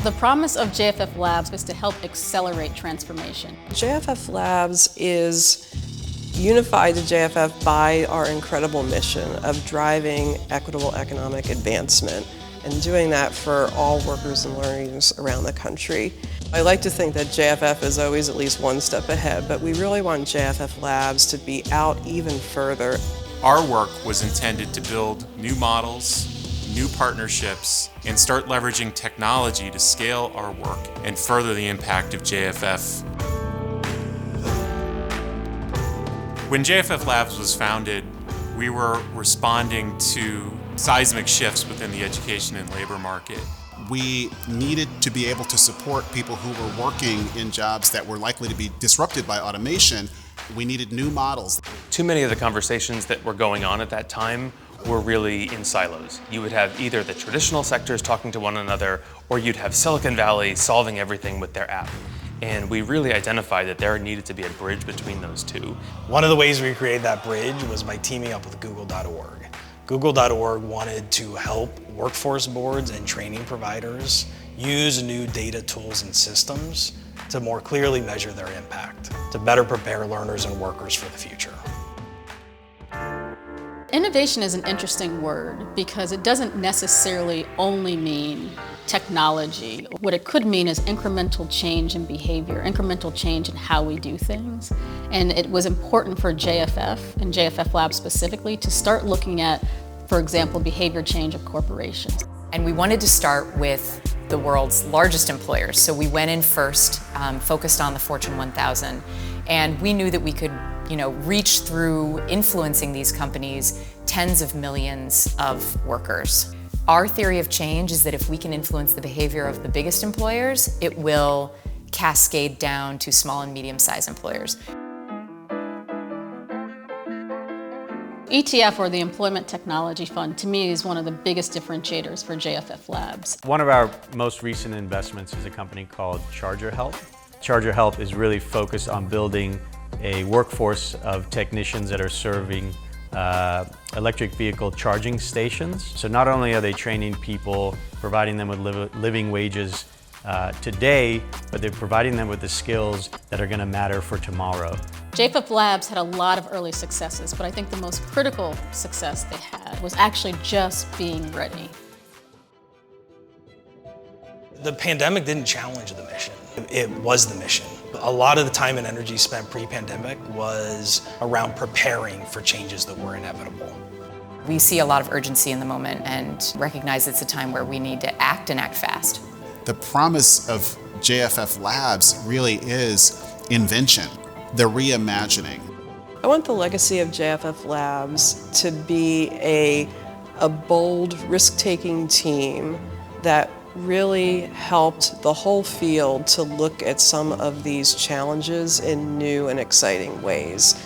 The promise of JFFLabs is to help accelerate transformation. JFFLabs is unified to JFF by our incredible mission of driving equitable economic advancement and doing that for all workers and learners around the country. I like to think that JFF is always at least one step ahead, but we really want JFFLabs to be out even further. Our work was intended to build new models, new partnerships, and start leveraging technology to scale our work and further the impact of JFF. When JFFLabs was founded, we were responding to seismic shifts within the education and labor market. We needed to be able to support people who were working in jobs that were likely to be disrupted by automation. We needed new models. Too many of the conversations that were going on at that time were really in silos. You would have either the traditional sectors talking to one another, or you'd have Silicon Valley solving everything with their app. And we really identified that there needed to be a bridge between those two. One of the ways we created that bridge was by teaming up with Google.org. Google.org wanted to help workforce boards and training providers use new data tools and systems to more clearly measure their impact, to better prepare learners and workers for the future. Innovation is an interesting word because it doesn't necessarily only mean technology. What it could mean is incremental change in behavior, incremental change in how we do things. And it was important for JFF and JFFLabs specifically to start looking at, for example, behavior change of corporations. And we wanted to start with the world's largest employers. So we went in first, focused on the Fortune 1000, and we knew that we could reach through influencing these companies tens of millions of workers. Our theory of change is that if we can influence the behavior of the biggest employers, it will cascade down to small and medium-sized employers. ETF, or the Employment Technology Fund, to me is one of the biggest differentiators for JFFLabs. One of our most recent investments is a company called Charger Health. Charger Health is really focused on building a workforce of technicians that are serving electric vehicle charging stations. So not only are they training people, providing them with living wages today, but they're providing them with the skills that are going to matter for tomorrow. JFFLabs had a lot of early successes, but I think the most critical success they had was actually just being ready. The pandemic didn't challenge the mission. It was the mission. A lot of the time and energy spent pre-pandemic was around preparing for changes that were inevitable. We see a lot of urgency in the moment and recognize it's a time where we need to act and act fast. The promise of JFFLabs really is invention, the reimagining. I want the legacy of JFFLabs to be a bold, risk-taking team that really helped the whole field to look at some of these challenges in new and exciting ways.